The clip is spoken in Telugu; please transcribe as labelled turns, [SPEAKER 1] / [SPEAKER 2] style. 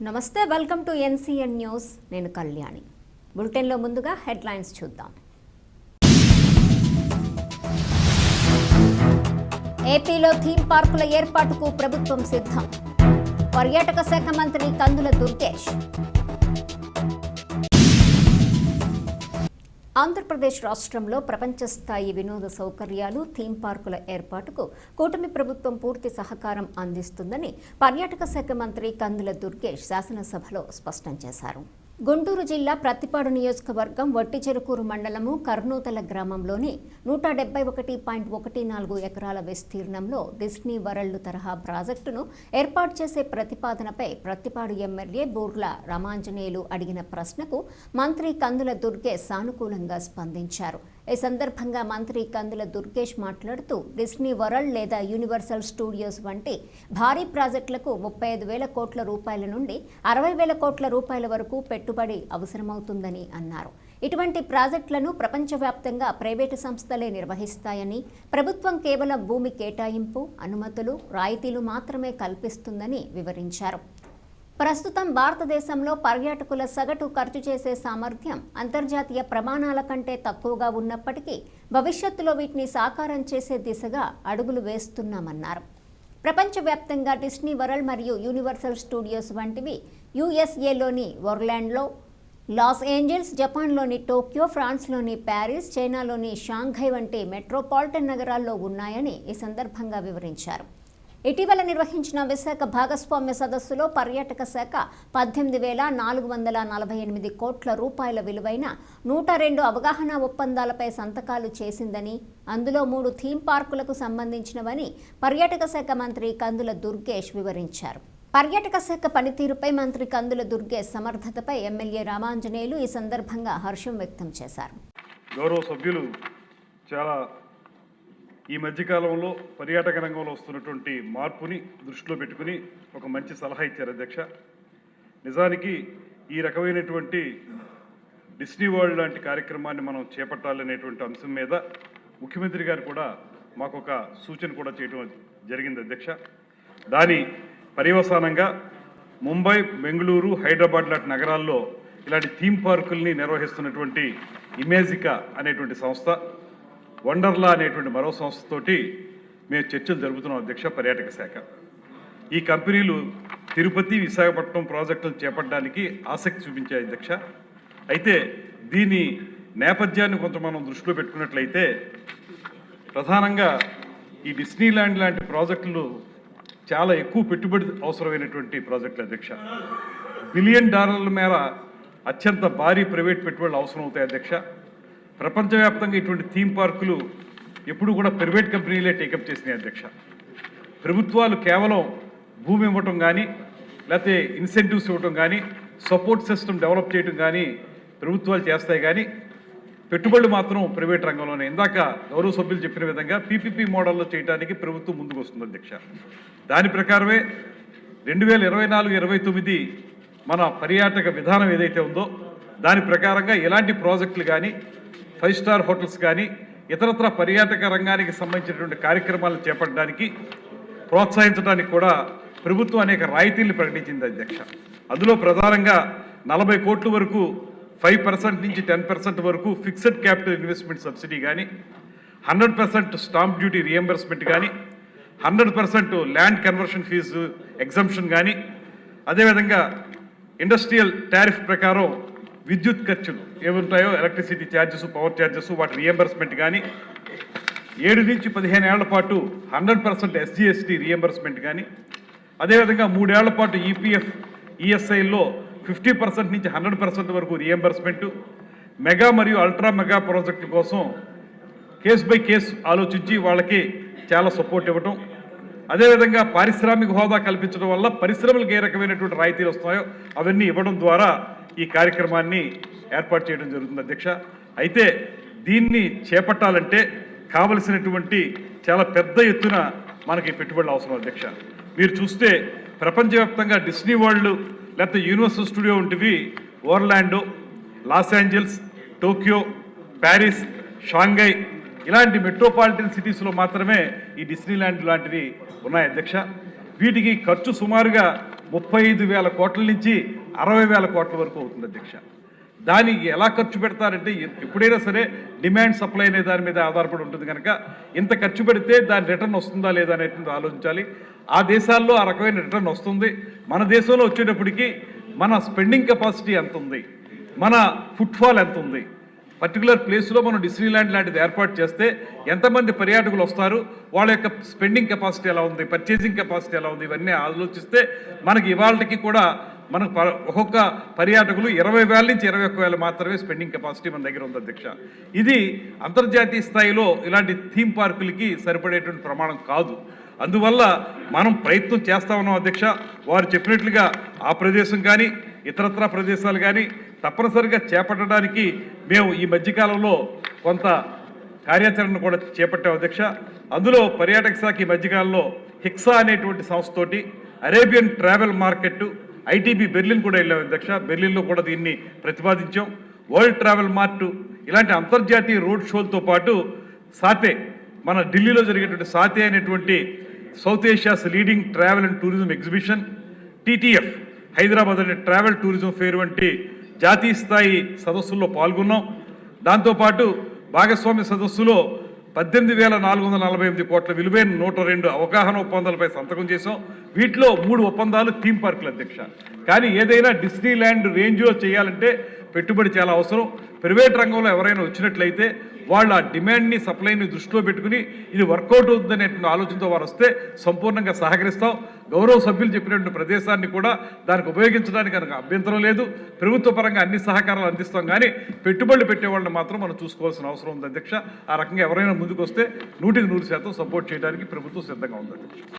[SPEAKER 1] నమస్తే, వెల్కమ్ టు ఎన్సీఎన్ న్యూస్. నేను కళ్యాణి. బులెటిన్లో ముందుగా హెడ్లైన్స్ చూద్దాం. ఏపీలో థీమ్ పార్కుల ఏర్పాటుకు ప్రభుత్వం సిద్ధం. పర్యాటక శాఖ మంత్రి కందుల దుర్గేష్. ఆంధ్రప్రదేశ్ రాష్ట్రంలో ప్రపంచ స్థాయి వినోద సౌకర్యాలు, థీమ్ పార్కుల ఏర్పాటుకు కూటమి ప్రభుత్వం పూర్తి సహకారం అందిస్తుందని పర్యాటక శాఖ మంత్రి కందుల దుర్గేష్ శాసనసభలో స్పష్టం చేశారు. గుంటూరు జిల్లా ప్రత్తిపాడు నియోజకవర్గం వట్టిచెరుకూరు మండలము కర్నూతల గ్రామంలోని 171.14 ఎకరాల విస్తీర్ణంలో డిస్నీ వరల్డ్ తరహా ప్రాజెక్టును ఏర్పాటు చేసే ప్రతిపాదనపై ప్రత్తిపాడు ఎమ్మెల్యే బూర్ల రామాంజనేయులు అడిగిన ప్రశ్నకు మంత్రి కందుల దుర్గేష్ సానుకూలంగా స్పందించారు. ఈ సందర్భంగా మంత్రి కందుల దుర్గేష్ మాట్లాడుతూ డిస్నీ వరల్డ్ లేదా యూనివర్సల్ స్టూడియోస్ వంటి భారీ ప్రాజెక్టులకు 35,000 కోట్ల రూపాయల నుండి 60,000 కోట్ల రూపాయల వరకు పెట్టుబడి అవసరమవుతుందని అన్నారు. ఇటువంటి ప్రాజెక్టులను ప్రపంచవ్యాప్తంగా ప్రైవేటు సంస్థలే నిర్వహిస్తాయని, ప్రభుత్వం కేవలం భూమి కేటాయింపు, అనుమతులు, రాయితీలు మాత్రమే కల్పిస్తుందని వివరించారు. ప్రస్తుతం భారతదేశంలో పర్యాటకుల సగటు ఖర్చు చేసే సామర్థ్యం అంతర్జాతీయ ప్రమాణాల కంటే తక్కువగా ఉన్నప్పటికీ భవిష్యత్తులో వీటిని సాకారం చేసే దిశగా అడుగులు వేస్తున్నామన్నారు. ప్రపంచవ్యాప్తంగా డిస్నీ వరల్డ్ మరియు యూనివర్సల్ స్టూడియోస్ వంటివి యుఎస్ఏలోని ఒర్లాండో, లాస్ ఏంజల్స్, జపాన్లోని టోక్యో, ఫ్రాన్స్లోని ప్యారిస్, చైనాలోని షాంఘై వంటి మెట్రోపాలిటన్ నగరాల్లో ఉన్నాయని ఈ సందర్భంగా వివరించారు. ఇటీవల నిర్వహించిన విశాఖ భాగస్వామ్య సదస్సులో పర్యాటక శాఖ 18,448 కోట్ల రూపాయల విలువైన 102 అవగాహన ఒప్పందాలపై సంతకాలు చేసిందని, అందులో 3 థీమ్ పార్కులకు సంబంధించినవని పర్యాటక శాఖ మంత్రి కందుల దుర్గేష్ వివరించారు. పర్యాటక శాఖ పనితీరుపై మంత్రి కందుల దుర్గేష్ సమర్థతపై ఎమ్మెల్యే రామాంజనేయులు ఈ సందర్భంగా హర్షం వ్యక్తం చేశారు.
[SPEAKER 2] గౌరవ సభ్యులు చాలా ఈ మధ్యకాలంలో పర్యాటక రంగంలో వస్తున్నటువంటి మార్పుని దృష్టిలో పెట్టుకుని ఒక మంచి సలహా ఇచ్చారు అధ్యక్ష. నిజానికి ఈ రకమైనటువంటి డిస్నీ వరల్డ్ లాంటి కార్యక్రమాన్ని మనం చేపట్టాలనేటువంటి అంశం మీద ముఖ్యమంత్రి గారు కూడా మాకు ఒక సూచన కూడా చేయడం జరిగింది అధ్యక్ష. దాని పర్యవసానంగా ముంబై, బెంగళూరు, హైదరాబాద్ లాంటి నగరాల్లో ఇలాంటి థీమ్ పార్కుల్ని నిర్వహిస్తున్నటువంటి ఇమేజికా అనేటువంటి సంస్థ, వండర్లా అనేటువంటి మరో సంస్థతోటి మేము చర్చలు జరుపుతున్నాం అధ్యక్ష. పర్యాటక శాఖ ఈ కంపెనీలు తిరుపతి, విశాఖపట్నం ప్రాజెక్టులను చేపట్టడానికి ఆసక్తి చూపించాయి అధ్యక్ష. అయితే దీని నేపథ్యాన్ని కొంత మనం దృష్టిలో పెట్టుకున్నట్లయితే ప్రధానంగా ఈ డిస్నీ ల్యాండ్ లాంటి ప్రాజెక్టులు చాలా ఎక్కువ పెట్టుబడి అవసరమైనటువంటి ప్రాజెక్టులు అధ్యక్ష. $1 బిలియన్ మేర అత్యంత భారీ ప్రైవేట్ పెట్టుబడులు అవసరం అవుతాయి అధ్యక్ష. ప్రపంచవ్యాప్తంగా ఇటువంటి థీమ్ పార్కులు ఎప్పుడు కూడా ప్రైవేట్ కంపెనీలే టేకప్ చేసినాయి అధ్యక్ష. ప్రభుత్వాలు కేవలం భూమి ఇవ్వటం కానీ, లేకపోతే ఇన్సెంటివ్స్ ఇవ్వటం కానీ, సపోర్ట్ సిస్టమ్ డెవలప్ చేయడం కానీ ప్రభుత్వాలు చేస్తాయి, కానీ పెట్టుబడులు మాత్రం ప్రైవేట్ రంగంలోనే. ఇందాక గౌరవ సభ్యులు చెప్పిన విధంగా పీపీపీ మోడల్లో చేయడానికి ప్రభుత్వం ముందుకు వస్తుంది అధ్యక్ష. దాని ప్రకారమే 2024-29 మన పర్యాటక విధానం ఏదైతే ఉందో దాని ప్రకారంగా ఎలాంటి ప్రాజెక్టులు కానీ, 5 స్టార్ హోటల్స్ కానీ, ఇతరత్ర పర్యాటక రంగానికి సంబంధించినటువంటి కార్యక్రమాలను చేపట్టడానికి, ప్రోత్సహించడానికి కూడా ప్రభుత్వం అనేక రాయితీలను ప్రకటించింది అధ్యక్ష. అందులో ప్రధానంగా 40 కోట్ల వరకు 5% నుంచి 10% వరకు ఫిక్స్డ్ క్యాపిటల్ ఇన్వెస్ట్మెంట్ సబ్సిడీ కానీ, 100% స్టాంప్ డ్యూటీ రియంబర్స్మెంట్ కానీ, 100% ల్యాండ్ కన్వర్షన్ ఫీజు ఎగ్జంప్షన్ కానీ, అదేవిధంగా ఇండస్ట్రియల్ టారిఫ్ ప్రకారం విద్యుత్ ఖర్చులు ఏముంటాయో ఎలక్ట్రిసిటీ ఛార్జెస్, పవర్ ఛార్జెస్, వాటి రియంబర్స్మెంట్ కానీ, 7 నుంచి 15 ఏళ్ల పాటు 100% SGST రియంబర్స్మెంట్ కానీ, అదేవిధంగా 3 ఏళ్ల పాటు ఈపీఎఫ్, ఈఎస్ఐల్లో 50% నుంచి 100% వరకు రియంబర్స్మెంట్, మెగా మరియు అల్ట్రా మెగా ప్రాజెక్టుల కోసం కేస్ బై కేస్ ఆలోచించి వాళ్ళకి చాలా సపోర్ట్ ఇవ్వటం, అదేవిధంగా పారిశ్రామిక హోదా కల్పించడం వల్ల పరిశ్రమలకు ఏ రకమైనటువంటి రాయితీలు వస్తాయో అవన్నీ ఇవ్వడం ద్వారా ఈ కార్యక్రమాన్ని ఏర్పాటు చేయడం జరుగుతుంది అధ్యక్ష. అయితే దీన్ని చేపట్టాలంటే కావలసినటువంటి చాలా పెద్ద ఎత్తున మనకి పెట్టుబడులు అవసరం అధ్యక్ష. మీరు చూస్తే ప్రపంచవ్యాప్తంగా డిస్నీ వరల్డ్ లేకపోతే యూనివర్సల్ స్టూడియో వంటివి Orlando, Los Angeles, Tokyo, Paris, Shanghai ఇలాంటి మెట్రోపాలిటన్ సిటీస్లో మాత్రమే ఈ డిస్నీ ల్యాండ్ లాంటివి ఉన్నాయి అధ్యక్ష. వీటికి ఖర్చు సుమారుగా 35,000 కోట్ల నుంచి 60,000 కోట్ల వరకు అవుతుంది అధ్యక్ష. దానికి ఎలా ఖర్చు పెడతారంటే ఎప్పుడైనా సరే డిమాండ్ సప్లై అనే దాని మీద ఆధారపడి ఉంటుంది కనుక ఇంత ఖర్చు పెడితే దాని రిటర్న్ వస్తుందా లేదా అనేటువంటి ఆలోచించాలి. ఆ దేశాల్లో ఆ రకమైన రిటర్న్ వస్తుంది. మన దేశంలో వచ్చేటప్పటికి మన స్పెండింగ్ కెపాసిటీ ఎంత ఉంది, మన ఫుట్ఫాల్ ఎంత ఉంది, పర్టికులర్ ప్లేస్లో మనం డిస్నీల్యాండ్ లాంటిది ఏర్పాటు చేస్తే ఎంతమంది పర్యాటకులు వస్తారు, వాళ్ళ యొక్క స్పెండింగ్ కెపాసిటీ ఎలా ఉంది, పర్చేసింగ్ కెపాసిటీ ఎలా ఉంది, ఇవన్నీ ఆలోచిస్తే మనకి ఇవాళకి కూడా మనకు ఒక్కొక్క పర్యాటకులు 20,000 నుంచి 21,000 మాత్రమే స్పెండింగ్ కెపాసిటీ మన దగ్గర ఉంది అధ్యక్ష. ఇది అంతర్జాతీయ స్థాయిలో ఇలాంటి థీమ్ పార్కులకి సరిపడేటువంటి ప్రమాణం కాదు. అందువల్ల మనం ప్రయత్నం చేస్తా ఉన్నాం అధ్యక్ష. వారు చెప్పినట్లుగా ఆ ప్రదేశం కానీ ఇతరత్ర ప్రదేశాలు కానీ తప్పనిసరిగా చేపట్టడానికి మేము ఈ మధ్యకాలంలో కొంత కార్యాచరణ కూడా చేపట్టాం అధ్యక్ష. అందులో పర్యాటక శాఖ ఈ మధ్యకాలంలో హిక్సా అనేటువంటి సంస్థతోటి Arabian travel market ITB Berlin కూడా వెళ్ళాం అధ్యక్ష. బెర్లిన్లో కూడా దీన్ని ప్రతిపాదించాం. వరల్డ్ ట్రావెల్ మార్ట్ ఇలాంటి అంతర్జాతీయ రోడ్ షోలతో పాటు సాతే మన ఢిల్లీలో జరిగేటువంటి సాతే అనేటువంటి south Asia's leading travel and tourism exhibition, TTF Hyderabad అనే ట్రావెల్ టూరిజం ఫేర్ వంటి జాతీయ స్థాయి సదస్సుల్లో పాల్గొన్నాం. దాంతోపాటు భాగస్వామ్య సదస్సులో 18,448 కోట్ల విలువైన 102 అవగాహన ఒప్పందాలపై సంతకం చేశాం. వీటిలో 3 ఒప్పందాలు థీమ్ పార్కులు అధ్యక్ష. కానీ ఏదైనా డిస్నీల్యాండ్ రేంజ్లో చేయాలంటే పెట్టుబడి చాలా అవసరం. ప్రైవేట్ రంగంలో ఎవరైనా వచ్చినట్లయితే వాళ్ళు ఆ డిమాండ్ని సప్లైని దృష్టిలో పెట్టుకుని ఇది వర్కౌట్ అవుతుందనే ఆలోచనతో వారు వస్తే సంపూర్ణంగా సహకరిస్తాం. గౌరవ సభ్యులు చెప్పినటువంటి ప్రదేశాన్ని కూడా దానికి ఉపయోగించడానికి కనుక అభ్యంతరం లేదు. ప్రభుత్వ పరంగా అన్ని సహకారాలు అందిస్తాం. కానీ పెట్టుబడులు పెట్టే వాళ్ళని మాత్రం మనం చూసుకోవాల్సిన అవసరం ఉంది అధ్యక్ష. ఆ రకంగా ఎవరైనా ముందుకు వస్తే 100% సపోర్ట్ చేయడానికి ప్రభుత్వం సిద్ధంగా ఉంది అధ్యక్ష.